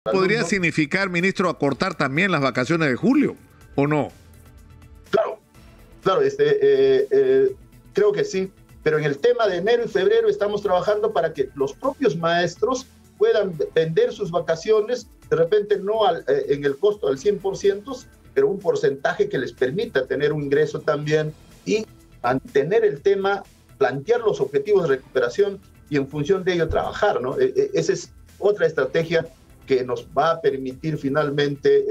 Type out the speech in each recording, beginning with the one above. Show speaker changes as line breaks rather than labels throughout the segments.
¿Podría significar, ministro, acortar también las vacaciones de julio o no?
Claro, creo que sí, pero en el tema de enero y febrero estamos trabajando para que los propios maestros puedan vender sus vacaciones, de repente no en el costo al 100%, pero un porcentaje que les permita tener un ingreso también y mantener el tema, plantear los objetivos de recuperación y en función de ello trabajar, ¿no? Esa es otra estrategia que nos va a permitir finalmente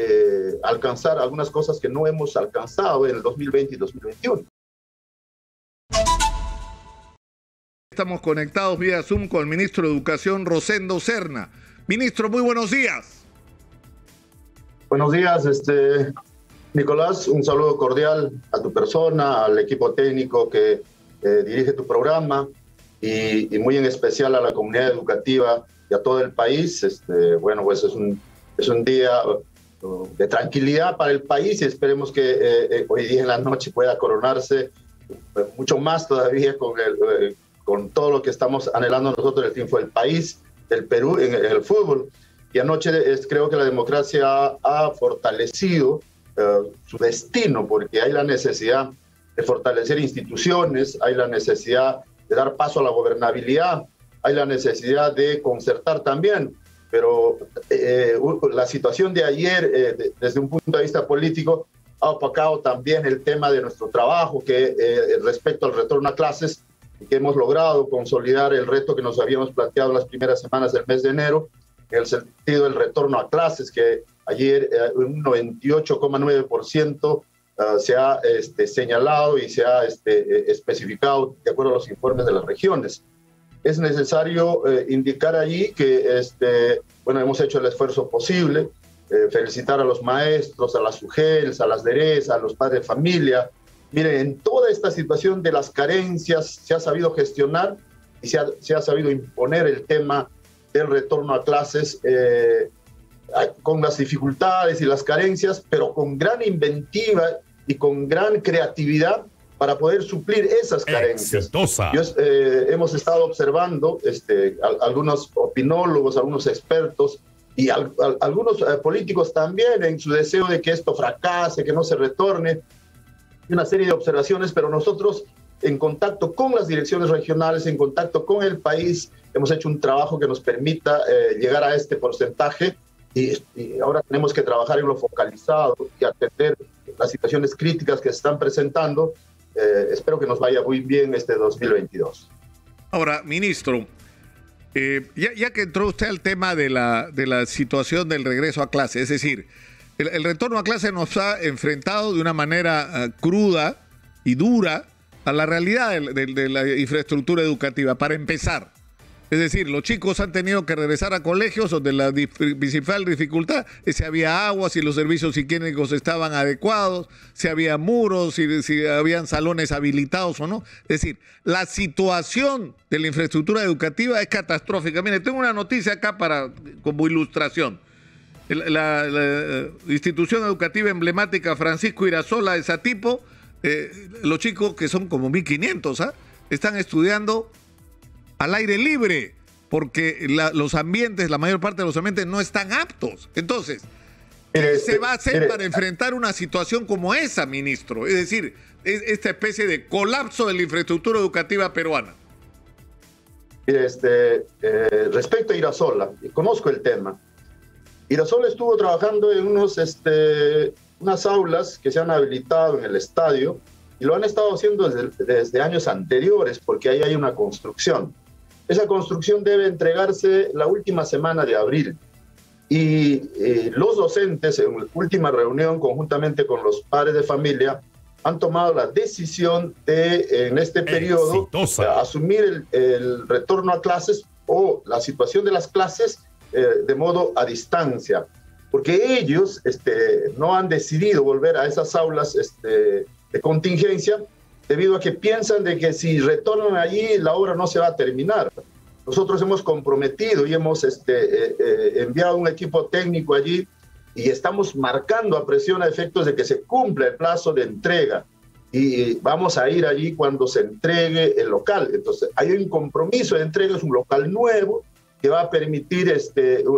alcanzar algunas cosas que no hemos alcanzado en el 2020 y 2021.
Estamos conectados vía Zoom con el ministro de Educación, Rosendo Serna. Ministro, muy buenos días.
Buenos días, Nicolás, un saludo cordial a tu persona, al equipo técnico que dirige tu programa y muy en especial a la comunidad educativa y a todo el país. Bueno, pues es un día de tranquilidad para el país y esperemos que hoy día en la noche pueda coronarse mucho más todavía con todo lo que estamos anhelando nosotros, el triunfo del país, del Perú en el fútbol. Y anoche creo que la democracia ha fortalecido su destino, porque hay la necesidad de fortalecer instituciones, hay la necesidad de dar paso a la gobernabilidad, hay la necesidad de concertar también, pero la situación de ayer, desde un punto de vista político, ha opacado también el tema de nuestro trabajo, que respecto al retorno a clases, que hemos logrado consolidar el reto que nos habíamos planteado las primeras semanas del mes de enero, en el sentido del retorno a clases, que ayer un 98,9% se ha señalado y se ha especificado de acuerdo a los informes de las regiones. Es necesario indicar allí que bueno, hemos hecho el esfuerzo posible, felicitar a los maestros, a las UGELs, a las DERES, a los padres de familia. Miren, en toda esta situación de las carencias se ha sabido gestionar y se ha sabido imponer el tema del retorno a clases con las dificultades y las carencias, pero con gran inventiva y con gran creatividad para poder suplir esas carencias. Hemos estado observando algunos opinólogos, algunos expertos y algunos políticos también en su deseo de que esto fracase, que no se retorne, una serie de observaciones, pero nosotros en contacto con las direcciones regionales, en contacto con el país, hemos hecho un trabajo que nos permita llegar a este porcentaje y ahora tenemos que trabajar en lo focalizado y atender las situaciones críticas que se están presentando. Espero que nos vaya muy bien este 2022.
Ahora, ministro, ya que entró usted al tema de la situación del regreso a clase, es decir, el retorno a clase nos ha enfrentado de una manera cruda y dura a la realidad de la infraestructura educativa. Para empezar, es decir, los chicos han tenido que regresar a colegios donde la principal dificultad es si había agua, si los servicios higiénicos estaban adecuados, si había muros, si habían salones habilitados o no. Es decir, la situación de la infraestructura educativa es catastrófica. Mire, tengo una noticia acá como ilustración. La institución educativa emblemática Francisco Irasola de Satipo, los chicos, que son como 1.500, están estudiando al aire libre, porque los ambientes, la mayor parte de los ambientes no están aptos. Entonces, ¿qué se va a hacer para enfrentar una situación como esa, ministro? Es decir, esta especie de colapso de la infraestructura educativa peruana.
Respecto a Irasola, conozco el tema. Irasola estuvo trabajando en unas aulas que se han habilitado en el estadio y lo han estado haciendo desde años anteriores, porque ahí hay una construcción. Esa construcción debe entregarse la última semana de abril. Y los docentes, en la última reunión, conjuntamente con los padres de familia, han tomado la decisión de, en este periodo, asumir el retorno a clases o la situación de las clases de modo a distancia. Porque ellos no han decidido volver a esas aulas de contingencia, debido a que piensan de que si retornan allí la obra no se va a terminar. Nosotros hemos comprometido y hemos enviado un equipo técnico allí y estamos marcando a presión a efectos de que se cumpla el plazo de entrega y vamos a ir allí cuando se entregue el local. Entonces hay un compromiso de entrega, es un local nuevo que va a permitir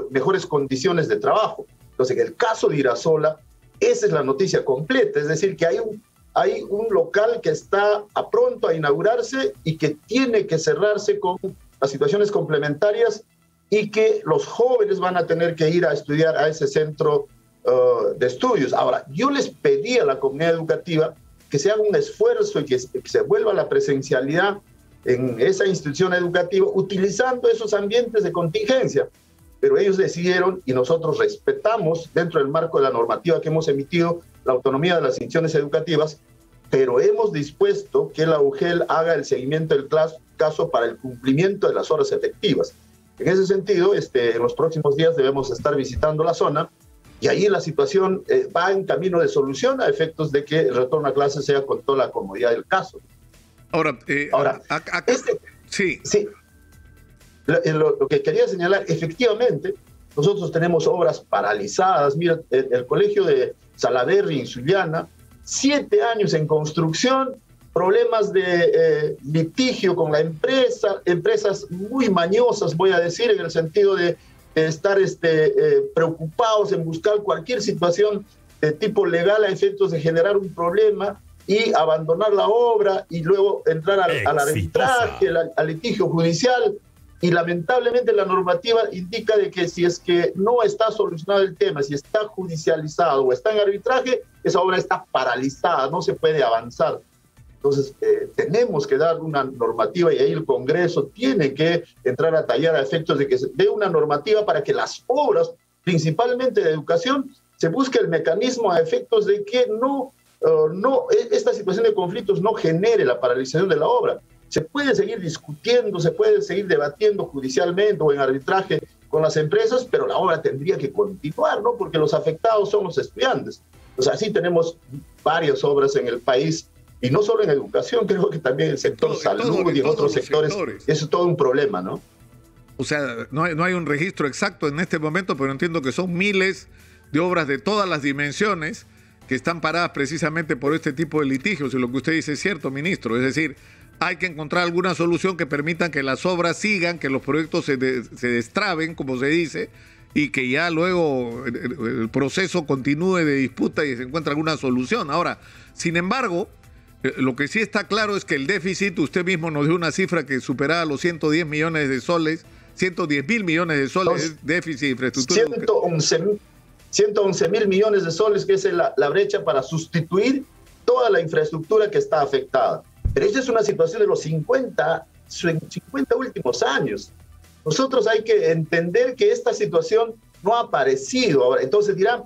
mejores condiciones de trabajo. Entonces, en el caso de Irasola, esa es la noticia completa, es decir, que hay un local que está a pronto a inaugurarse y que tiene que cerrarse con las situaciones complementarias y que los jóvenes van a tener que ir a estudiar a ese centro de estudios. Ahora, yo les pedí a la comunidad educativa que se haga un esfuerzo y que se vuelva a la presencialidad en esa institución educativa utilizando esos ambientes de contingencia. Pero ellos decidieron, y nosotros respetamos dentro del marco de la normativa que hemos emitido, la autonomía de las instituciones educativas, pero hemos dispuesto que la UGEL haga el seguimiento del caso para el cumplimiento de las horas efectivas. En ese sentido, en los próximos días debemos estar visitando la zona y ahí la situación va en camino de solución a efectos de que el retorno a clase sea con toda la comodidad del caso.
Ahora, sí.
Lo que quería señalar, efectivamente, nosotros tenemos obras paralizadas. Mira, el colegio de Salaberry en Sullana, 7 años en construcción, problemas de litigio con la empresa, empresas muy mañosas, voy a decir, en el sentido de estar preocupados en buscar cualquier situación de tipo legal a efectos de generar un problema y abandonar la obra y luego entrar al arbitraje, al litigio judicial. Y lamentablemente la normativa indica de que si es que no está solucionado el tema, si está judicializado o está en arbitraje, esa obra está paralizada, no se puede avanzar. Entonces, tenemos que dar una normativa y ahí el Congreso tiene que entrar a tallar a efectos de que se dé una normativa para que las obras, principalmente de educación, se busque el mecanismo a efectos de que esta situación de conflictos no genere la paralización de la obra. Se puede seguir discutiendo, se puede seguir debatiendo judicialmente o en arbitraje con las empresas, pero la obra tendría que continuar, ¿no? Porque los afectados son los estudiantes. O sea, sí tenemos varias obras en el país, y no solo en educación, creo que también en el sector salud y en otros sectores. Eso es todo un problema, ¿no?
O sea, no hay un registro exacto en este momento, pero entiendo que son miles de obras de todas las dimensiones que están paradas precisamente por este tipo de litigios. Y lo que usted dice es cierto, ministro. Es decir, hay que encontrar alguna solución que permita que las obras sigan, que los proyectos se destraben, como se dice, y que ya luego el proceso continúe de disputa y se encuentre alguna solución. Ahora, sin embargo, lo que sí está claro es que el déficit, usted mismo nos dio una cifra que superaba los 110 millones de soles, 110 mil millones de soles es déficit de infraestructura.
111 mil millones de soles, que es la brecha para sustituir toda la infraestructura que está afectada. Pero esta es una situación de los 50 últimos años. Nosotros hay que entender que esta situación no ha aparecido. Ahora, entonces dirán...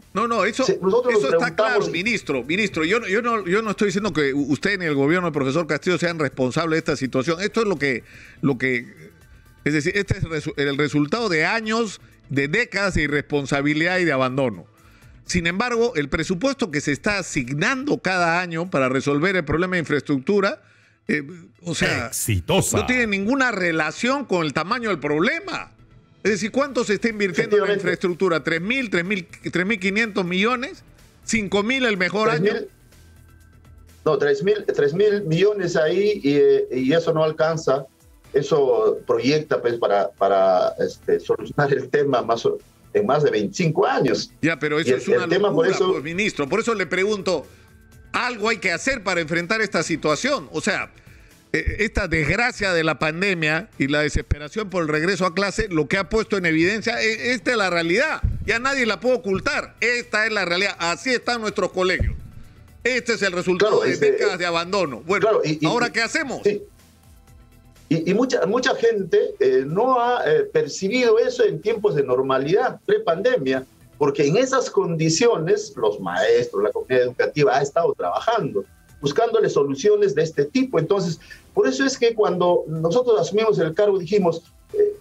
eso está claro, ministro. Yo no estoy diciendo que usted ni el gobierno del profesor Castillo sean responsables de esta situación. Esto es lo que es decir, este es el resultado de años, de décadas de irresponsabilidad y de abandono. Sin embargo, el presupuesto que se está asignando cada año para resolver el problema de infraestructura,
exitosa,
no tiene ninguna relación con el tamaño del problema. Es decir, ¿cuánto se está invirtiendo en la infraestructura? ¿3.000, 3.500 millones? ¿5.000 el mejor año?
No, 3.000 millones ahí y eso no alcanza. Eso proyecta pues para solucionar el tema en más de 25 años.
Ya, pero eso es una locura, pues, ministro. Por eso le pregunto, algo hay que hacer para enfrentar esta situación. O sea, esta desgracia de la pandemia y la desesperación por el regreso a clase, lo que ha puesto en evidencia, esta es la realidad. Ya nadie la puede ocultar. Esta es la realidad. Así están nuestros colegios. Este es el resultado de décadas de abandono. Bueno, ¿ahora qué hacemos?
Sí. Y mucha gente no ha percibido eso en tiempos de normalidad, pre-pandemia, porque en esas condiciones los maestros, la comunidad educativa ha estado trabajando, buscándole soluciones de este tipo. Entonces, por eso es que cuando nosotros asumimos el cargo dijimos,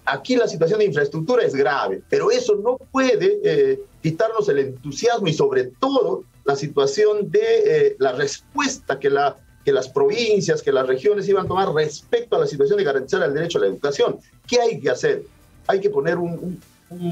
aquí la situación de infraestructura es grave, pero eso no puede quitarnos el entusiasmo y sobre todo la situación de la respuesta que las provincias, que las regiones iban a tomar respecto a la situación de garantizar el derecho a la educación. ¿Qué hay que hacer? Hay que poner un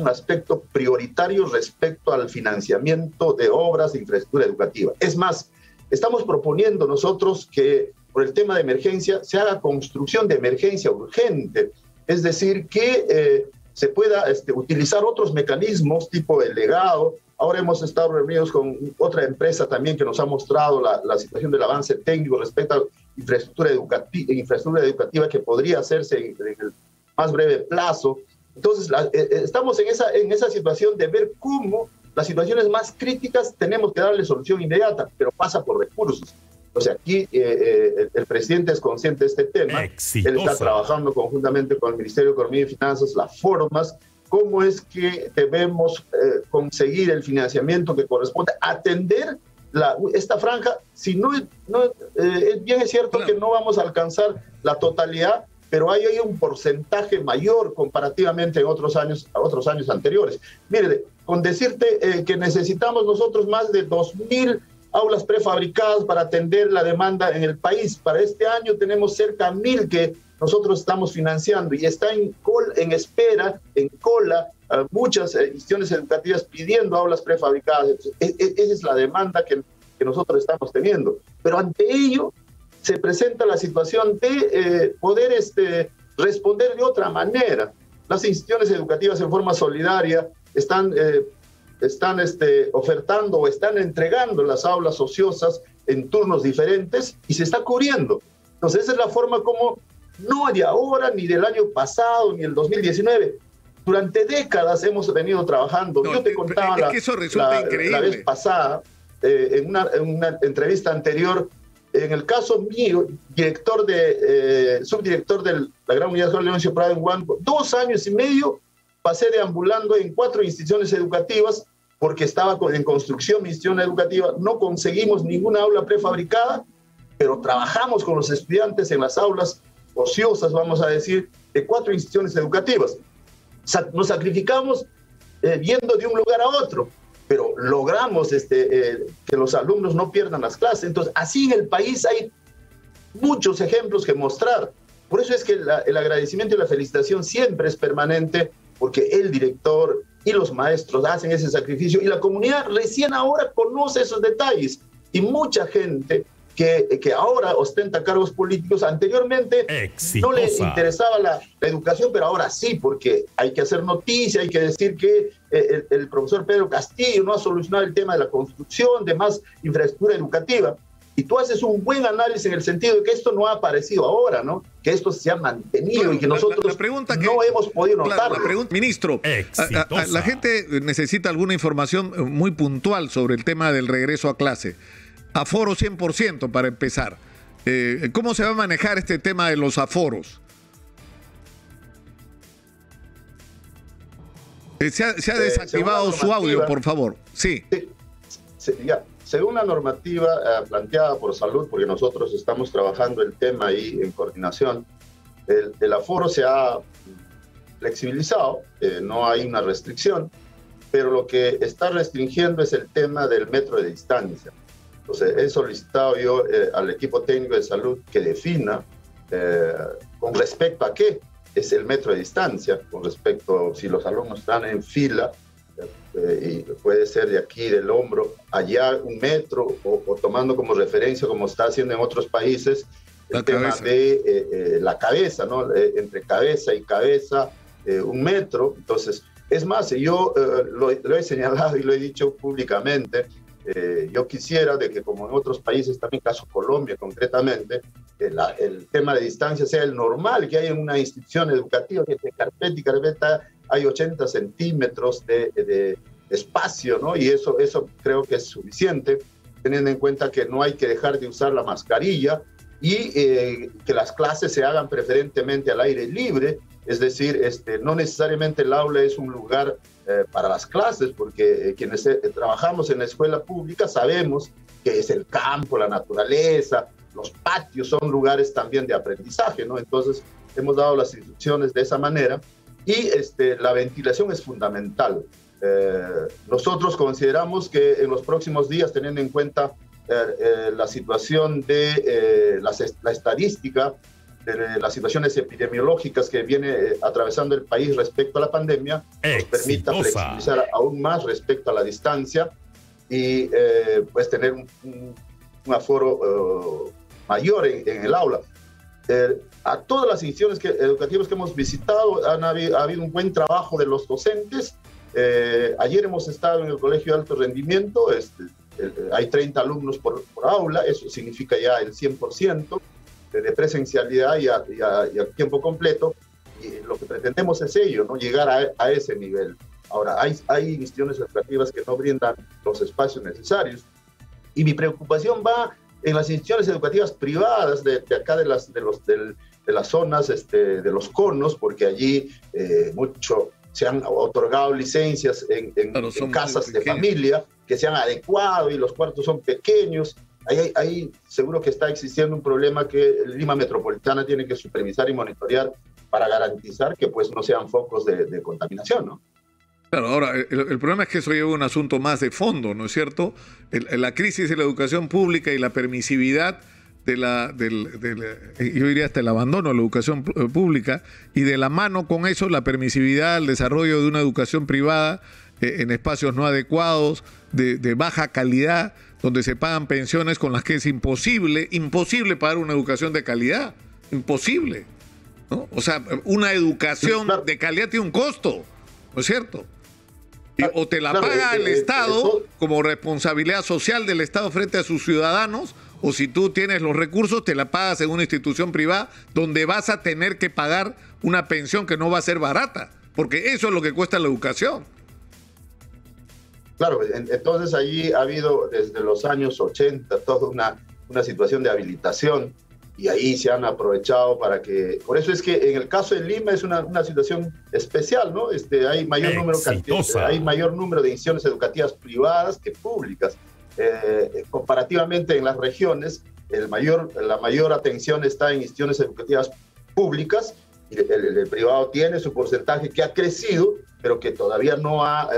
aspecto prioritario respecto al financiamiento de obras de infraestructura educativa. Es más, estamos proponiendo nosotros que por el tema de emergencia se haga construcción de emergencia urgente, es decir, que se pueda utilizar otros mecanismos tipo el legado. Ahora hemos estado reunidos con otra empresa también que nos ha mostrado la situación del avance técnico respecto a infraestructura educativa que podría hacerse en el más breve plazo. Entonces, estamos en esa situación de ver cómo las situaciones más críticas tenemos que darle solución inmediata, pero pasa por recursos. O sea, aquí el presidente es consciente de este tema.
Exitosa.
Él está trabajando conjuntamente con el Ministerio de Economía y Finanzas las formas, cómo es que debemos conseguir el financiamiento que corresponde, atender esta franja. Si no, bien es cierto que no vamos a alcanzar la totalidad, pero hay un porcentaje mayor comparativamente a otros años anteriores. Mire, con decirte que necesitamos nosotros más de 2.000 aulas prefabricadas para atender la demanda en el país. Para este año tenemos cerca de 1.000 que nosotros estamos financiando y está en cola, muchas instituciones educativas pidiendo aulas prefabricadas. Esa es la demanda que nosotros estamos teniendo. Pero ante ello se presenta la situación de poder responder de otra manera. Las instituciones educativas en forma solidaria están ofertando o están entregando las aulas ociosas en turnos diferentes y se está cubriendo. Entonces esa es la forma como, no de ahora, ni del año pasado, ni el 2019, durante décadas hemos venido trabando. Yo te contaba
es que eso resulta increíble.
La vez pasada, en una entrevista anterior, en el caso mío, subdirector de la Gran Unidad Escolar Leoncio Prado en Huánuco, 2 años y medio pasé deambulando en 4 instituciones educativas porque estaba en construcción mi institución educativa. No conseguimos ninguna aula prefabricada, pero trabajamos con los estudiantes en las aulas ociosas, vamos a decir, de 4 instituciones educativas. Nos sacrificamos yendo de un lugar a otro, pero logramos que los alumnos no pierdan las clases. Entonces, así en el país hay muchos ejemplos que mostrar. Por eso es que el agradecimiento y la felicitación siempre es permanente, porque el director y los maestros hacen ese sacrificio y la comunidad recién ahora conoce esos detalles. Y mucha gente que ahora ostenta cargos políticos, anteriormente no les interesaba la educación, pero ahora sí, porque hay que hacer noticia, hay que decir que el profesor Pedro Castillo no ha solucionado el tema de la construcción, de más infraestructura educativa. Y tú haces un buen análisis en el sentido de que esto no ha aparecido ahora, ¿no? Que esto se ha mantenido y que nosotros no hemos podido notarlo.
Ministro, la gente necesita alguna información muy puntual sobre el tema del regreso a clase. Aforo 100% para empezar. ¿Cómo se va a manejar este tema de los aforos? Se ha desactivado su audio, por favor. Sí.
Ya. Según la normativa planteada por Salud, porque nosotros estamos trabajando el tema ahí en coordinación, el aforo se ha flexibilizado, no hay una restricción, pero lo que está restringiendo es el tema del metro de distancia. Entonces, he solicitado yo al equipo técnico de salud que defina con respecto a qué es el metro de distancia, con respecto si los alumnos están en fila, y puede ser de aquí, del hombro, allá 1 metro, o tomando como referencia, como está haciendo en otros países, el tema de la cabeza, ¿no? Entre cabeza y cabeza, 1 metro. Entonces, es más, yo lo he señalado y lo he dicho públicamente. Yo quisiera de que, como en otros países, también caso Colombia concretamente, el tema de distancia sea el normal que hay en una institución educativa, que de carpeta y carpeta hay 80 centímetros de espacio, ¿no? Y eso creo que es suficiente, teniendo en cuenta que no hay que dejar de usar la mascarilla y que las clases se hagan preferentemente al aire libre, es decir, no necesariamente el aula es un lugar para las clases, porque quienes trabajamos en la escuela pública sabemos que es el campo, la naturaleza, los patios son lugares también de aprendizaje, ¿no? Entonces hemos dado las instrucciones de esa manera y la ventilación es fundamental. Nosotros consideramos que en los próximos días, teniendo en cuenta la situación de la estadística, de las situaciones epidemiológicas que viene atravesando el país respecto a la pandemia, nos permita flexibilizar aún más respecto a la distancia y pues tener un aforo mayor en el aula. a todas las instituciones educativas que hemos visitado ha habido un buen trabajo de los docentes. Ayer hemos estado en el Colegio de Alto Rendimiento, hay 30 alumnos por aula, eso significa ya el 100% de presencialidad y a tiempo completo, y lo que pretendemos es ello, ¿no? Llegar a ese nivel. Ahora, hay instituciones educativas que no brindan los espacios necesarios, y mi preocupación va en las instituciones educativas privadas de acá de las zonas, de los conos, porque allí se han otorgado licencias en casas de familia que se han adecuado y los cuartos son pequeños. Ahí seguro que está existiendo un problema que Lima Metropolitana tiene que supervisar y monitorear para garantizar que pues no sean focos de contaminación, ¿no?
Claro, ahora, el problema es que eso lleva un asunto más de fondo, ¿no es cierto? La crisis de la educación pública y la permisividad yo diría hasta el abandono de la educación pública, y de la mano con eso la permisividad al desarrollo de una educación privada en espacios no adecuados, de baja calidad, donde se pagan pensiones con las que es imposible pagar una educación de calidad, imposible, ¿no? O sea, una educación de calidad tiene un costo, ¿no es cierto? O te la paga el Estado como responsabilidad social del Estado frente a sus ciudadanos, o si tú tienes los recursos, te la pagas en una institución privada donde vas a tener que pagar una pensión que no va a ser barata, porque eso es lo que cuesta la educación.
Claro, entonces allí ha habido desde los años 80 toda una situación de habilitación, y ahí se han aprovechado para que... Por eso es que en el caso de Lima es una situación especial, ¿no? Hay mayor número de instituciones educativas privadas que públicas. Comparativamente en las regiones, la mayor atención está en instituciones educativas públicas, y el privado tiene su porcentaje que ha crecido, pero que todavía no ha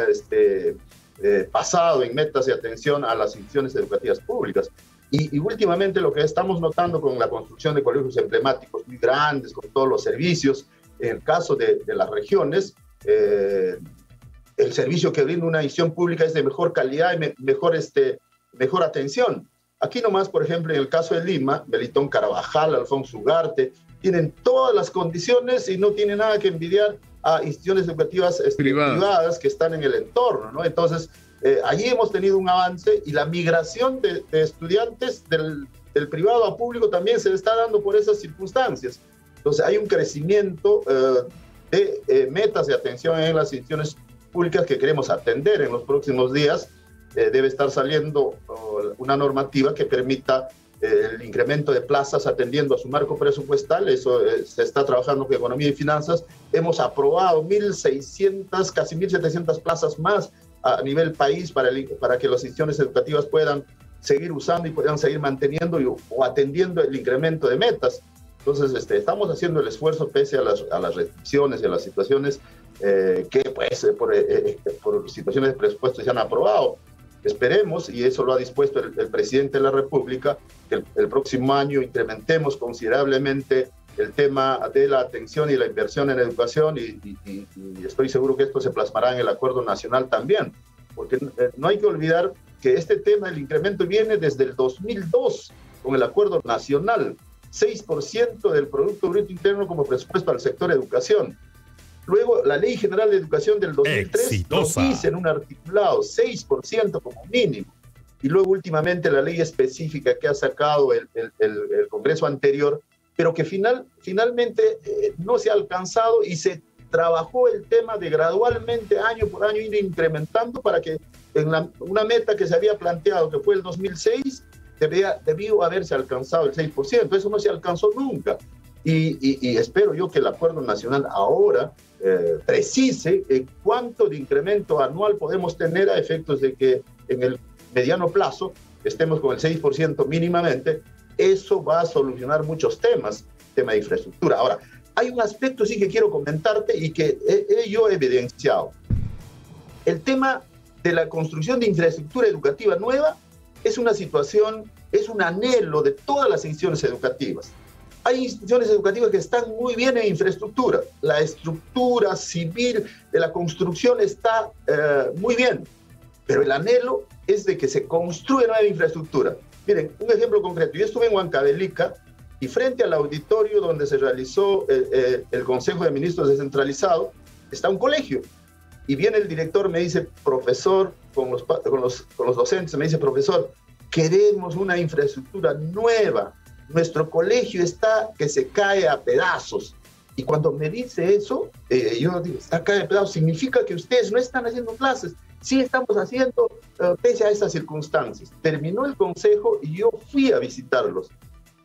pasado en metas de atención a las instituciones educativas públicas. Y últimamente lo que estamos notando con la construcción de colegios emblemáticos muy grandes, con todos los servicios, en el caso de las regiones, el servicio que brinda una institución pública es de mejor calidad y mejor atención. Aquí nomás, por ejemplo, en el caso de Lima, Melitón Carvajal, Alfonso Ugarte, tienen todas las condiciones y no tienen nada que envidiar a instituciones educativas privadas que están en el entorno, ¿no? Entonces, allí hemos tenido un avance, y la migración de estudiantes del privado a público también se está dando por esas circunstancias. Entonces, hay un crecimiento de metas de atención en las instituciones públicas que queremos atender en los próximos días. Debe estar saliendo una normativa que permita el incremento de plazas atendiendo a su marco presupuestal. Eso se está trabajando con Economía y Finanzas. Hemos aprobado 1.600, casi 1.700 plazas más a nivel país para que las instituciones educativas puedan seguir usando y puedan seguir manteniendo o atendiendo el incremento de metas. Entonces, estamos haciendo el esfuerzo pese a las restricciones y a las situaciones que pues, por situaciones de presupuesto se han aprobado. Esperemos, y eso lo ha dispuesto el presidente de la República, que el próximo año incrementemos considerablemente el tema de la atención y la inversión en educación, y estoy seguro que esto se plasmará en el acuerdo nacional también, porque no hay que olvidar que este tema del incremento viene desde el 2002 con el acuerdo nacional, 6% del Producto Bruto Interno como presupuesto al sector educación. Luego, la Ley General de Educación del 2003 nos dice en un articulado 6% como mínimo. Y luego, últimamente, la ley específica que ha sacado el Congreso anterior, pero que finalmente no se ha alcanzado, y se trabajó el tema de gradualmente, año por año, ir incrementando para que en una meta que se había planteado, que fue el 2006, debió haberse alcanzado el 6%. Eso no se alcanzó nunca. Y espero yo que el acuerdo nacional ahora precise cuánto de incremento anual podemos tener a efectos de que en el mediano plazo estemos con el 6% mínimamente. Eso va a solucionar muchos temas, tema de infraestructura. Ahora, hay un aspecto sí que quiero comentarte y que yo he evidenciado. El tema de la construcción de infraestructura educativa nueva es una situación, es un anhelo de todas las instituciones educativas. Hay instituciones educativas que están muy bien en infraestructura. La estructura civil de la construcción está muy bien, pero el anhelo es de que se construya nueva infraestructura. Miren, un ejemplo concreto. Yo estuve en Huancavelica y frente al auditorio donde se realizó el Consejo de Ministros descentralizado, está un colegio. Y viene el director, me dice, profesor, con los docentes, me dice, profesor, queremos una infraestructura nueva. Nuestro colegio está que se cae a pedazos. Y cuando me dice eso, yo digo, está cae a pedazos, significa que ustedes no están haciendo clases. Sí estamos haciendo, pese a estas circunstancias. Terminó el consejo y yo fui a visitarlos.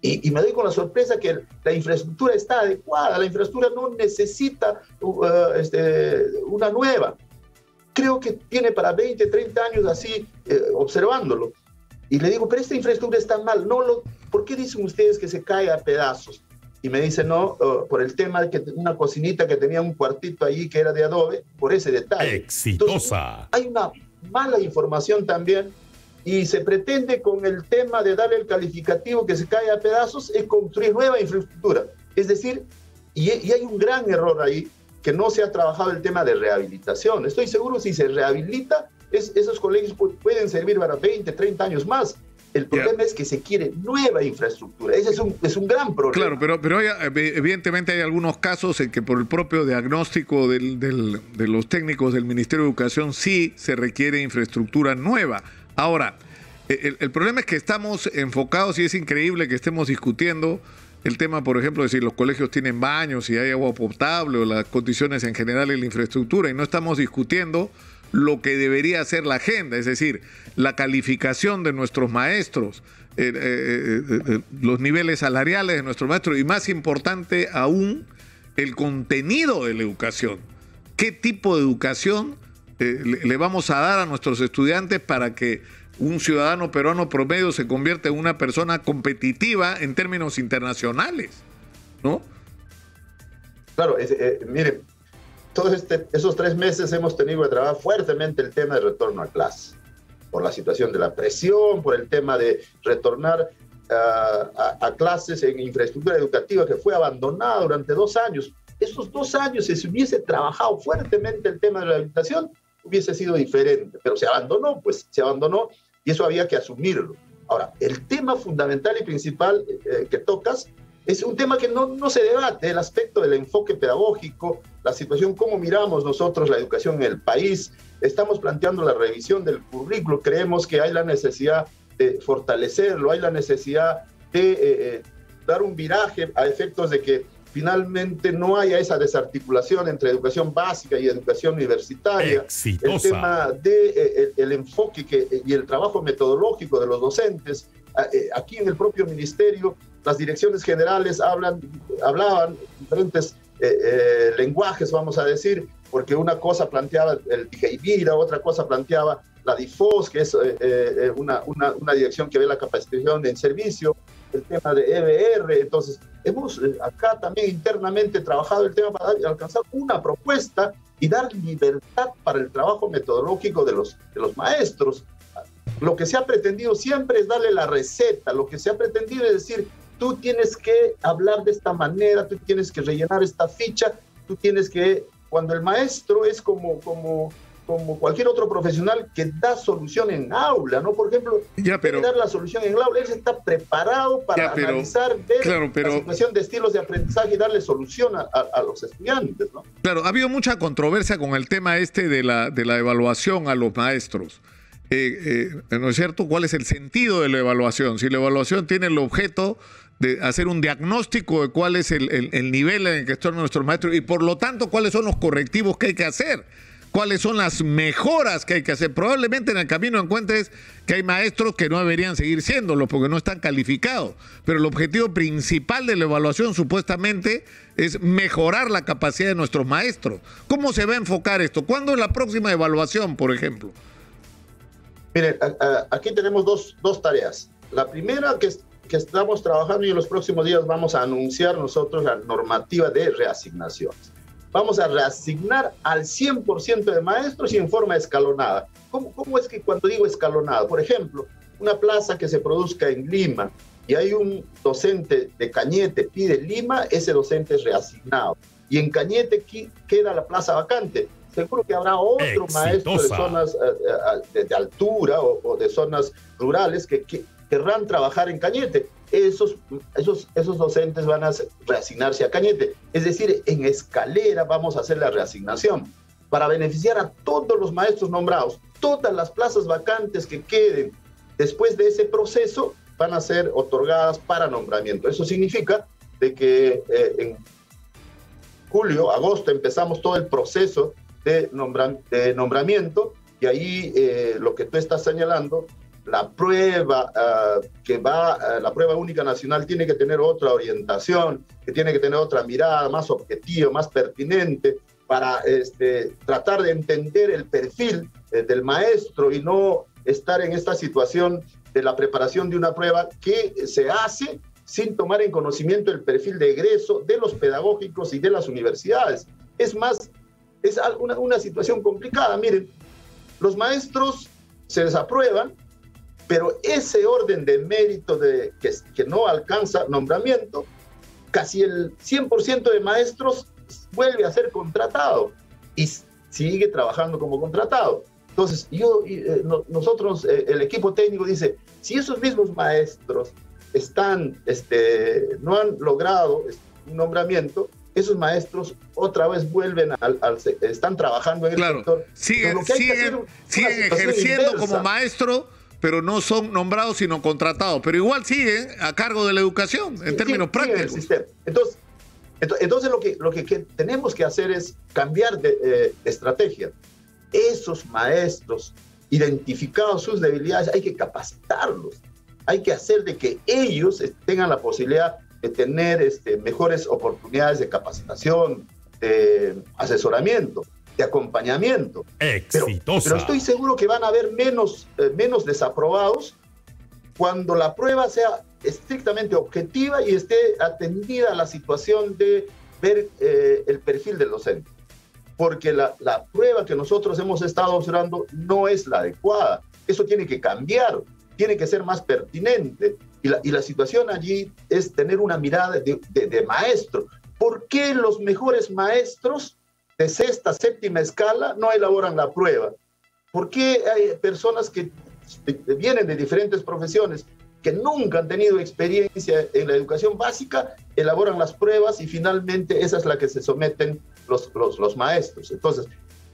Y me doy con la sorpresa que la infraestructura está adecuada, la infraestructura no necesita una nueva. Creo que tiene para 20, 30 años así observándolo. Y le digo, pero esta infraestructura está mal. ¿Por qué dicen ustedes que se cae a pedazos? Y me dice, no, por el tema de que una cocinita que tenía un cuartito allí que era de adobe, por ese detalle.
Exitosa.
Entonces, hay una mala información también y se pretende con el tema de darle el calificativo que se cae a pedazos es construir nueva infraestructura. Es decir, y hay un gran error ahí, que no se ha trabajado el tema de rehabilitación. Estoy seguro si se rehabilita, esos colegios pueden servir para 20, 30 años más. El problema es que se quiere nueva infraestructura. Ese es un gran problema.
Claro, pero evidentemente hay algunos casos en que por el propio diagnóstico de los técnicos del Ministerio de Educación sí se requiere infraestructura nueva. Ahora, el problema es que estamos enfocados y es increíble que estemos discutiendo el tema, por ejemplo, de si los colegios tienen baños, si hay agua potable o las condiciones en general en la infraestructura, y no estamos discutiendo lo que debería ser la agenda, es decir, la calificación de nuestros maestros, los niveles salariales de nuestros maestros y, más importante aún, el contenido de la educación. ¿Qué tipo de educación le vamos a dar a nuestros estudiantes para que un ciudadano peruano promedio se convierta en una persona competitiva en términos internacionales, ¿no?
Claro, miren, todos esos 3 meses hemos tenido que trabajar fuertemente el tema de retorno a clase, por la situación de la presión, por el tema de retornar a clases en infraestructura educativa que fue abandonada durante 2 años. Esos 2 años, si se hubiese trabajado fuertemente el tema de la rehabilitación, hubiese sido diferente, pero se abandonó, y eso había que asumirlo. Ahora, el tema fundamental y principal que tocas es un tema que no se debate, el aspecto del enfoque pedagógico, la situación, cómo miramos nosotros la educación en el país. Estamos planteando la revisión del currículo, creemos que hay la necesidad de fortalecerlo, hay la necesidad de dar un viraje a efectos de que finalmente no haya esa desarticulación entre educación básica y educación universitaria.
Exitosa.
El tema del enfoque y el trabajo metodológico de los docentes. Aquí en el propio ministerio, las direcciones generales hablaban diferentes lenguajes, vamos a decir, porque una cosa planteaba el DIGEIVIRA, otra cosa planteaba la DIFOS, que es una dirección que ve la capacitación en servicio, el tema de EBR. Entonces, hemos acá también internamente trabajado el tema para alcanzar una propuesta y dar libertad para el trabajo metodológico de los maestros. Lo que se ha pretendido siempre es darle la receta, lo que se ha pretendido es decir, tú tienes que hablar de esta manera, tú tienes que rellenar esta ficha, tú tienes que, cuando el maestro es como cualquier otro profesional que da solución en aula, ¿no? Por ejemplo, dar la solución en el aula, él está preparado para analizar, ver la situación de estilos de aprendizaje y darle solución a los estudiantes, ¿no?
Claro, ha habido mucha controversia con el tema de la evaluación a los maestros. ¿No es cierto? ¿Cuál es el sentido de la evaluación? Si la evaluación tiene el objeto de hacer un diagnóstico de cuál es el nivel en el que están nuestros maestros y por lo tanto cuáles son los correctivos que hay que hacer, cuáles son las mejoras que hay que hacer. Probablemente en el camino encuentres que hay maestros que no deberían seguir siéndolo porque no están calificados, pero el objetivo principal de la evaluación supuestamente es mejorar la capacidad de nuestros maestros. ¿Cómo se va a enfocar esto? ¿Cuándo es la próxima evaluación, por ejemplo?
Miren, aquí tenemos dos tareas. La primera que estamos trabajando y en los próximos días vamos a anunciar nosotros la normativa de reasignaciones. Vamos a reasignar al 100% de maestros y en forma escalonada. ¿Cómo es que cuando digo escalonada? Por ejemplo, una plaza que se produzca en Lima y hay un docente de Cañete, pide Lima, ese docente es reasignado. Y en Cañete queda la plaza vacante. Seguro que habrá otro maestro de zonas de altura o de zonas rurales que querrán trabajar en Cañete. Esos docentes van a reasignarse a Cañete. Es decir, en escalera vamos a hacer la reasignación para beneficiar a todos los maestros nombrados. Todas las plazas vacantes que queden después de ese proceso van a ser otorgadas para nombramiento. Eso significa de que en julio, agosto, empezamos todo el proceso de nombramiento, y ahí lo que tú estás señalando, la prueba la prueba única nacional tiene que tener otra orientación, que tiene que tener otra mirada más objetiva, más pertinente, para tratar de entender el perfil del maestro y no estar en esta situación de la preparación de una prueba que se hace sin tomar en conocimiento el perfil de egreso de los pedagógicos y de las universidades. Es más, es una situación complicada. Miren, los maestros se desaprueban, pero ese orden de mérito que no alcanza nombramiento, casi el 100% de maestros vuelve a ser contratado y sigue trabajando como contratado. Entonces, nosotros, el equipo técnico dice, si esos mismos maestros no han logrado un nombramiento, esos maestros otra vez vuelven están trabajando en el sector.
Siguen ejerciendo como maestro, pero no son nombrados sino contratados, pero igual siguen a cargo de la educación en términos prácticos.
Entonces lo que tenemos que hacer es cambiar de estrategia. Esos maestros, identificados sus debilidades, hay que capacitarlos, hay que hacer de que ellos tengan la posibilidad de tener mejores oportunidades de capacitación, de asesoramiento, de acompañamiento.
Exitosa.
Pero estoy seguro que van a haber menos desaprobados cuando la prueba sea estrictamente objetiva y esté atendida a la situación de ver el perfil del docente. Porque la prueba que nosotros hemos estado observando no es la adecuada. Eso tiene que cambiar, tiene que ser más pertinente. Y la situación allí es tener una mirada de maestro. ¿Por qué los mejores maestros de sexta, séptima escala no elaboran la prueba? ¿Por qué hay personas que vienen de diferentes profesiones que nunca han tenido experiencia en la educación básica, elaboran las pruebas y finalmente esa es la que se someten los maestros? Entonces,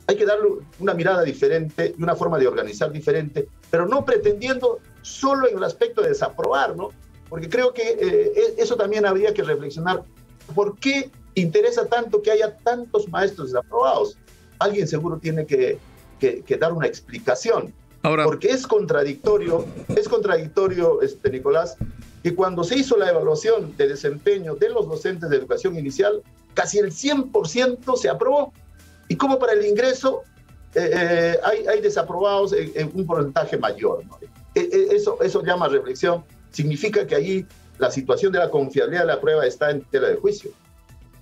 hay que darle una mirada diferente y una forma de organizar diferente, pero no pretendiendo solo en el aspecto de desaprobar, ¿no? Porque creo que eso también habría que reflexionar. ¿Por qué interesa tanto que haya tantos maestros desaprobados? Alguien seguro tiene que dar una explicación. Ahora, porque es contradictorio, Nicolás, que cuando se hizo la evaluación de desempeño de los docentes de educación inicial, casi el 100% se aprobó. Y como para el ingreso hay desaprobados en un porcentaje mayor, ¿no? Eso llama a reflexión. Significa que ahí la situación de la confiabilidad de la prueba está en tela de juicio.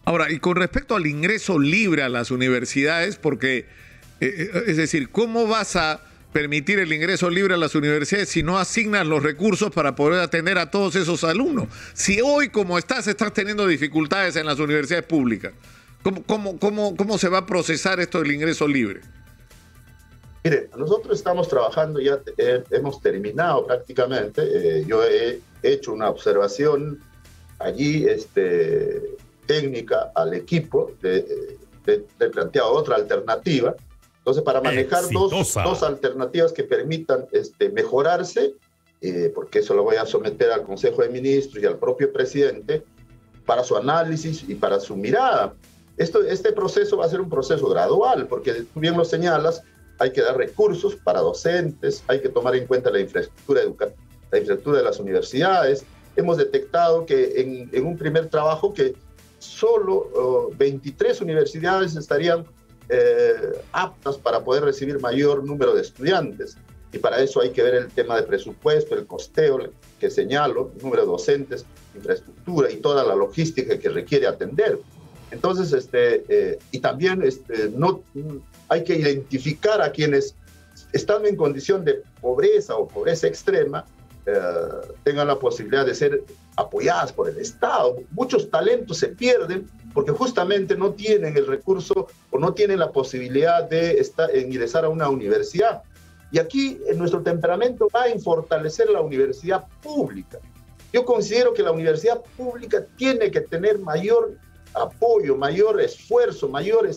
Ahora, y con respecto al ingreso libre a las universidades, porque, es decir, ¿cómo vas a permitir el ingreso libre a las universidades si no asignas los recursos para poder atender a todos esos alumnos? Si hoy, como estás teniendo dificultades en las universidades públicas, ¿cómo se va a procesar esto del ingreso libre?
Mire, nosotros estamos trabajando, ya hemos terminado prácticamente. Yo he hecho una observación allí técnica al equipo, de planteado otra alternativa. Entonces, para manejar dos alternativas que permitan mejorarse, porque eso lo voy a someter al Consejo de Ministros y al propio presidente para su análisis y para su mirada. Este proceso va a ser un proceso gradual, porque tú bien lo señalas, hay que dar recursos para docentes, hay que tomar en cuenta la infraestructura de las universidades. Hemos detectado que en un primer trabajo que solo 23 universidades estarían aptas para poder recibir mayor número de estudiantes. Y para eso hay que ver el tema de presupuesto, el costeo que señalo, el número de docentes, infraestructura y toda la logística que requiere atender. Entonces, y también no hay que identificar a quienes, estando en condición de pobreza o pobreza extrema, tengan la posibilidad de ser apoyadas por el Estado. Muchos talentos se pierden porque justamente no tienen el recurso o no tienen la posibilidad de ingresar a una universidad. Y aquí nuestro temperamento va en fortalecer la universidad pública. Yo considero que la universidad pública tiene que tener mayor apoyo, mayor esfuerzo, mayor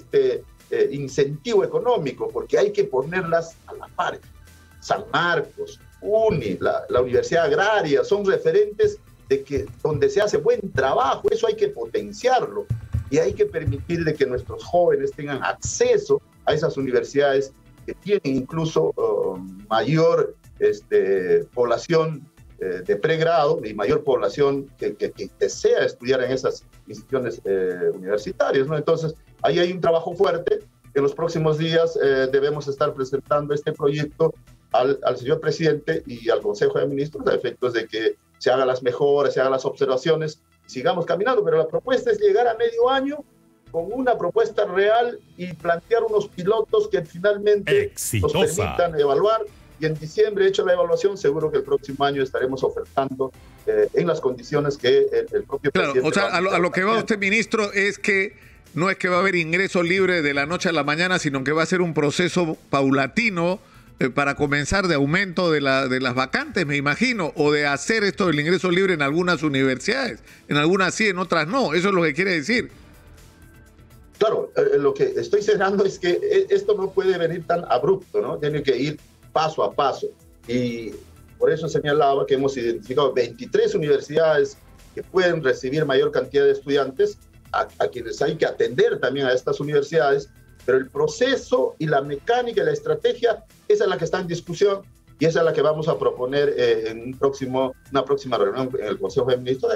incentivo económico, porque hay que ponerlas a la par. San Marcos, UNI, la Universidad Agraria, son referentes de que donde se hace buen trabajo, eso hay que potenciarlo y hay que permitir de que nuestros jóvenes tengan acceso a esas universidades que tienen incluso mayor población de pregrado y mayor población que desea estudiar en esas instituciones universitarias, ¿no? Entonces, ahí hay un trabajo fuerte. En los próximos días debemos estar presentando este proyecto al señor presidente y al Consejo de Ministros a efectos de que se hagan las mejoras, se hagan las observaciones y sigamos caminando. Pero la propuesta es llegar a medio año con una propuesta real y plantear unos pilotos que finalmente nos permitan evaluar. Y en diciembre, hecha la evaluación, seguro que el próximo año estaremos ofertando en las condiciones que el propio presidente...
Claro, o sea, a lo que va usted, ministro, es que no es que va a haber ingreso libre de la noche a la mañana, sino que va a ser un proceso paulatino para comenzar de aumento de las vacantes, me imagino, o de hacer esto del ingreso libre en algunas universidades. En algunas sí, en otras no. Eso es lo que quiere decir.
Claro, lo que estoy cerrando es que esto no puede venir tan abrupto, ¿no? Tiene que ir paso a paso. Y por eso señalaba que hemos identificado 23 universidades que pueden recibir mayor cantidad de estudiantes, a quienes hay que atender también a estas universidades, pero el proceso y la mecánica y la estrategia, esa es la que está en discusión y esa es la que vamos a proponer en una próxima reunión en el Consejo de Ministros.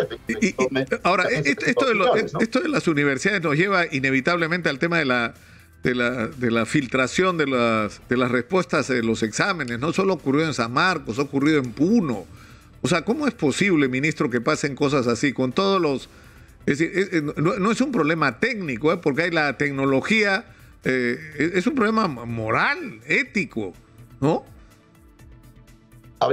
Ahora, esto de las universidades nos lleva inevitablemente al tema de la filtración de las respuestas de los exámenes. No solo ocurrió en San Marcos, ha ocurrido en Puno. O sea, ¿cómo es posible, ministro, que pasen cosas así con todos los... Es decir, no es un problema técnico, porque hay la tecnología, es un problema moral, ético, ¿no?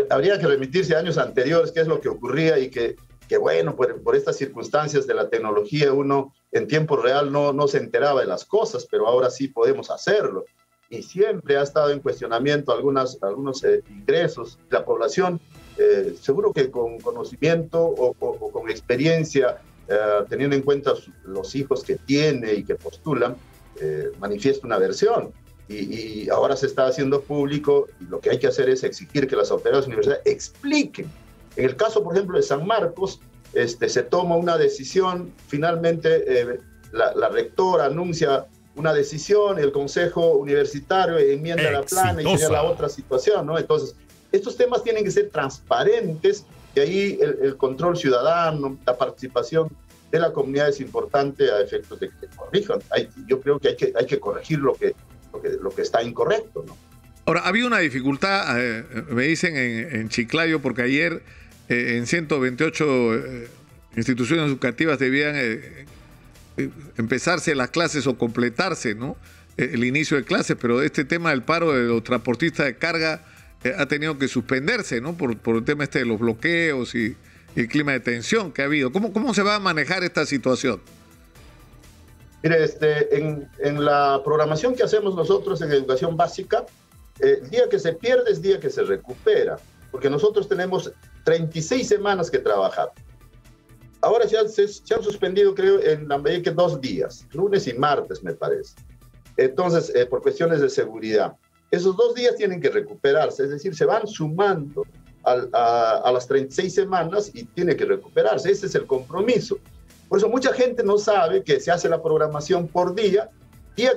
Habría que remitirse a años anteriores, qué es lo que ocurría y que bueno, por estas circunstancias de la tecnología uno en tiempo real no se enteraba de las cosas, pero ahora sí podemos hacerlo. Y siempre ha estado en cuestionamiento algunos ingresos. La población, seguro que con conocimiento o con experiencia, teniendo en cuenta los hijos que tiene y que postulan, manifiesta una versión. Y ahora se está haciendo público y lo que hay que hacer es exigir que las autoridades universitarias expliquen. En el caso, por ejemplo, de San Marcos, se toma una decisión, finalmente la rectora anuncia una decisión, el Consejo Universitario enmienda la plana y señala otra situación, ¿no? Entonces, estos temas tienen que ser transparentes y ahí el control ciudadano, la participación de la comunidad es importante a efectos de que corrijan. Yo creo que hay que corregir lo que está incorrecto, ¿no?
Ahora, había una dificultad, me dicen, en Chiclayo, porque ayer en 128 instituciones educativas debían empezarse las clases o completarse, ¿no? El inicio de clases, pero este tema del paro de los transportistas de carga ha tenido que suspenderse, ¿no? Por el tema de los bloqueos y el clima de tensión que ha habido. ¿Cómo se va a manejar esta situación?
Mire, en la programación que hacemos nosotros en educación básica, el día que se pierde es día que se recupera, porque nosotros tenemos 36 semanas que trabajar. Ahora se han suspendido, creo, en la medida que 2 días, lunes y martes, me parece. Entonces, por cuestiones de seguridad. Esos 2 días tienen que recuperarse, es decir, se van sumando a las 36 semanas y tiene que recuperarse. Ese es el compromiso. Por eso mucha gente no sabe que se hace la programación por día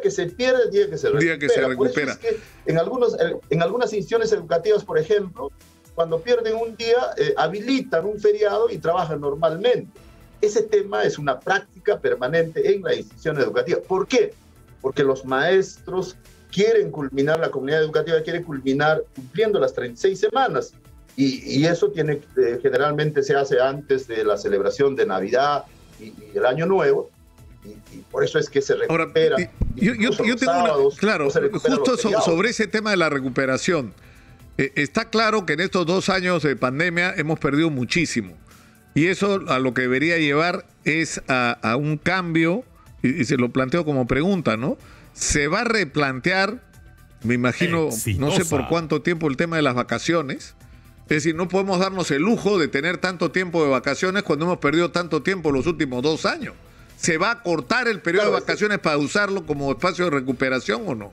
que se pierde, día que se recupera. Por eso es que en algunas instituciones educativas, por ejemplo, cuando pierden un día, habilitan un feriado y trabajan normalmente. Ese tema es una práctica permanente en la institución educativa. ¿Por qué? Porque los maestros quieren culminar, la comunidad educativa quiere culminar cumpliendo las 36 semanas. Y eso generalmente se hace antes de la celebración de Navidad y el Año Nuevo. Y por eso es que se recupera.
Ahora, yo tengo claro, justo sobre ese tema de la recuperación. Está claro que en estos 2 años de pandemia hemos perdido muchísimo. Y eso a lo que debería llevar es a un cambio, y se lo planteo como pregunta, ¿no? ¿Se va a replantear me imagino, no sé por cuánto tiempo el tema de las vacaciones. Es decir, no podemos darnos el lujo de tener tanto tiempo de vacaciones cuando hemos perdido tanto tiempo los últimos 2 años. ¿Se va a cortar el periodo de vacaciones para usarlo como espacio de recuperación o no?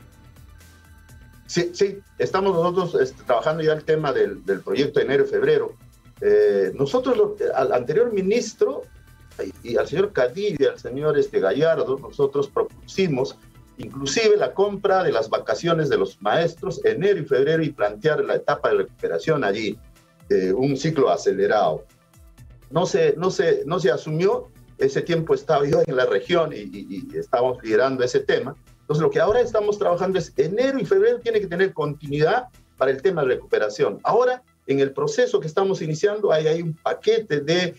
Sí, estamos nosotros trabajando ya el tema del proyecto de enero y febrero. Nosotros, al anterior ministro y al señor Cadillo y al señor Gallardo, nosotros propusimos inclusive la compra de las vacaciones de los maestros enero y febrero y plantear la etapa de recuperación allí, un ciclo acelerado. No se asumió, ese tiempo estaba yo en la región y estábamos liderando ese tema. Entonces, lo que ahora estamos trabajando es enero y febrero tiene que tener continuidad para el tema de recuperación. Ahora, en el proceso que estamos iniciando, hay un paquete de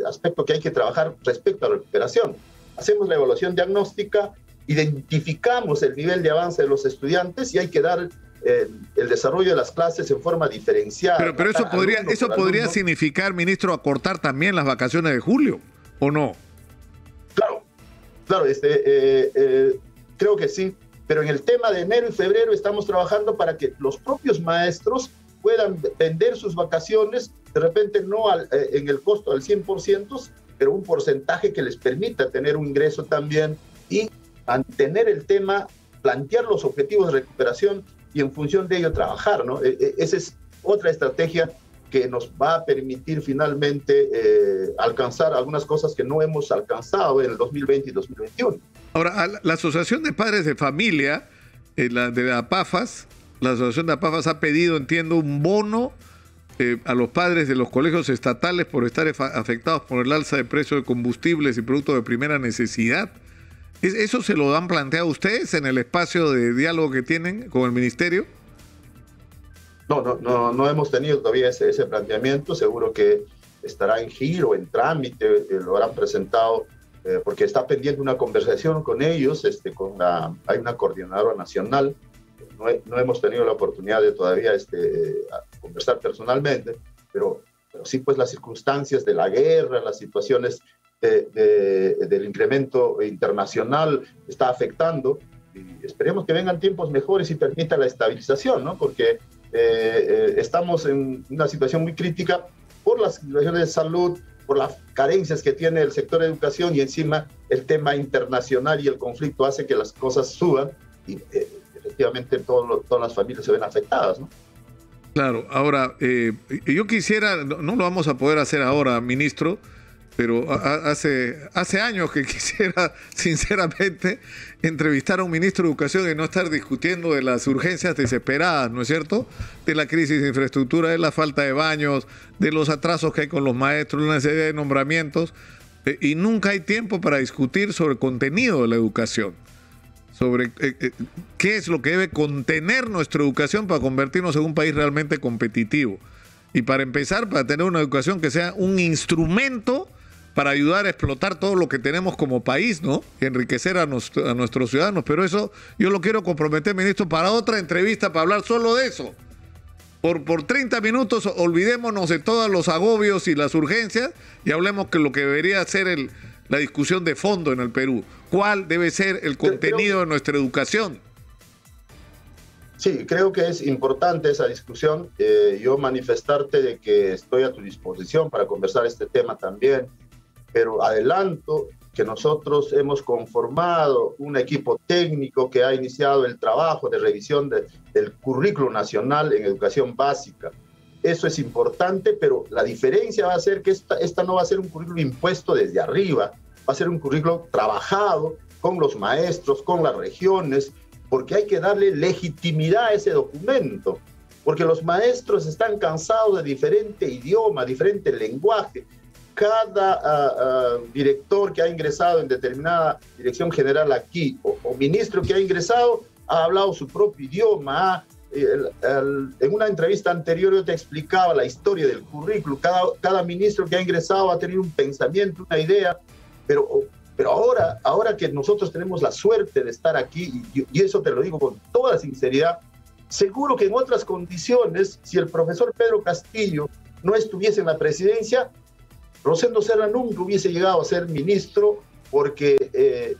aspectos que hay que trabajar respecto a la recuperación. Hacemos la evaluación diagnóstica, identificamos el nivel de avance de los estudiantes y hay que dar el desarrollo de las clases en forma diferenciada.
Pero eso podría significar, ministro, acortar también las vacaciones de julio, ¿o no?
Claro, creo que sí, pero en el tema de enero y febrero estamos trabajando para que los propios maestros puedan vender sus vacaciones, de repente no en el costo al 100%, pero un porcentaje que les permita tener un ingreso también y mantener el tema, plantear los objetivos de recuperación y en función de ello trabajar, ¿no? Esa es otra estrategia que nos va a permitir finalmente alcanzar algunas cosas que no hemos alcanzado en el 2020 y 2021.
Ahora, la Asociación de Padres de Familia, de la APAFAS, la Asociación de APAFAS ha pedido, entiendo, un bono a los padres de los colegios estatales por estar afectados por el alza de precios de combustibles y productos de primera necesidad. ¿Eso se lo han planteado ustedes en el espacio de diálogo que tienen con el ministerio?
No hemos tenido todavía ese planteamiento. Seguro que estará en giro, en trámite, lo habrán presentado, porque está pendiente una conversación con ellos, hay una coordinadora nacional. No hemos tenido la oportunidad de todavía conversar personalmente, pero sí, pues las circunstancias de la guerra, las situaciones del incremento internacional está afectando, y esperemos que vengan tiempos mejores y permita la estabilización, ¿no? Porque estamos en una situación muy crítica por las situaciones de salud, por las carencias que tiene el sector de educación, y encima el tema internacional y el conflicto hace que las cosas suban y efectivamente todas las familias se ven afectadas, ¿no?
Claro, ahora, yo quisiera, no lo vamos a poder hacer ahora, ministro, pero hace años que quisiera, sinceramente, entrevistar a un ministro de Educación y no estar discutiendo de las urgencias desesperadas, ¿no es cierto? De la crisis de infraestructura, de la falta de baños, de los atrasos que hay con los maestros, una serie de nombramientos, y nunca hay tiempo para discutir sobre el contenido de la educación, sobre qué es lo que debe contener nuestra educación para convertirnos en un país realmente competitivo. Y para empezar, para tener una educación que sea un instrumento para ayudar a explotar todo lo que tenemos como país, ¿no? Y enriquecer a nuestros ciudadanos. Pero eso yo lo quiero comprometer, ministro, para otra entrevista, para hablar solo de eso. Por 30 minutos olvidémonos de todos los agobios y las urgencias y hablemos que lo que debería ser la discusión de fondo en el Perú. ¿Cuál debe ser el contenido de nuestra educación?
Sí, creo que es importante esa discusión. Yo manifestarte de que estoy a tu disposición para conversar este tema también, pero adelanto que nosotros hemos conformado un equipo técnico que ha iniciado el trabajo de revisión del currículo nacional en educación básica. Eso es importante, pero la diferencia va a ser que esta no va a ser un currículo impuesto desde arriba, va a ser un currículo trabajado con los maestros, con las regiones, porque hay que darle legitimidad a ese documento, porque los maestros están cansados de diferente idioma, diferente lenguaje. Cada director que ha ingresado en determinada dirección general aquí, o ministro que ha ingresado, ha hablado su propio idioma. En una entrevista anterior yo te explicaba la historia del currículo. Cada ministro que ha ingresado ha tenido un pensamiento, una idea, pero ahora que nosotros tenemos la suerte de estar aquí, y eso te lo digo con toda sinceridad, seguro que en otras condiciones, si el profesor Pedro Castillo no estuviese en la presidencia, Rosendo Serra nunca hubiese llegado a ser ministro, porque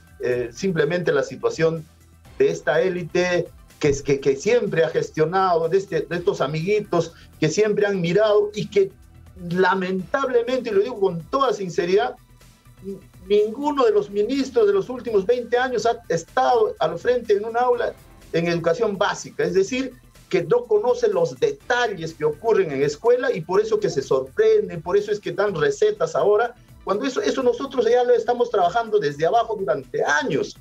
simplemente la situación de esta élite que siempre ha gestionado, de estos amiguitos que siempre han mirado y que lamentablemente, y lo digo con toda sinceridad, ninguno de los ministros de los últimos 20 años ha estado al frente en un aula en educación básica, es decir, que no conocen los detalles que ocurren en escuela y por eso que se sorprenden, por eso es que dan recetas ahora, cuando eso nosotros ya lo estamos trabajando desde abajo durante años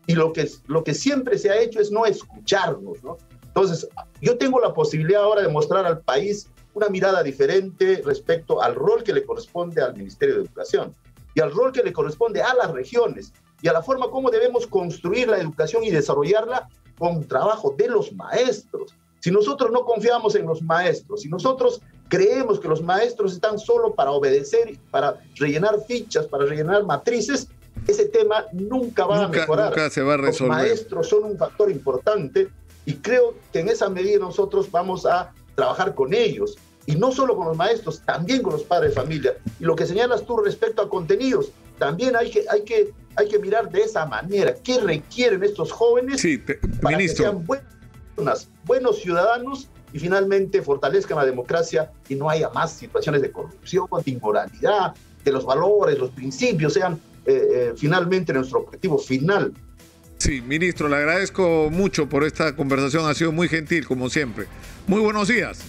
y lo que siempre se ha hecho es no escucharnos, ¿no? Entonces, yo tengo la posibilidad ahora de mostrar al país una mirada diferente respecto al rol que le corresponde al Ministerio de Educación y al rol que le corresponde a las regiones y a la forma como debemos construir la educación y desarrollarla con trabajo de los maestros. Si nosotros no confiamos en los maestros, si nosotros creemos que los maestros están solo para obedecer, para rellenar fichas, para rellenar matrices, ese tema nunca va a mejorar.
Nunca se va a resolver.
Los maestros son un factor importante y creo que en esa medida nosotros vamos a trabajar con ellos. Y no solo con los maestros, también con los padres de familia. Y lo que señalas tú respecto a contenidos, también hay que mirar de esa manera. ¿Qué requieren estos jóvenes para
ministro,
que sean buenos ciudadanos y finalmente fortalezcan la democracia y no haya más situaciones de corrupción, de inmoralidad, que los valores, los principios sean finalmente nuestro objetivo final?
Sí, ministro, le agradezco mucho por esta conversación, ha sido muy gentil como siempre. Muy buenos días.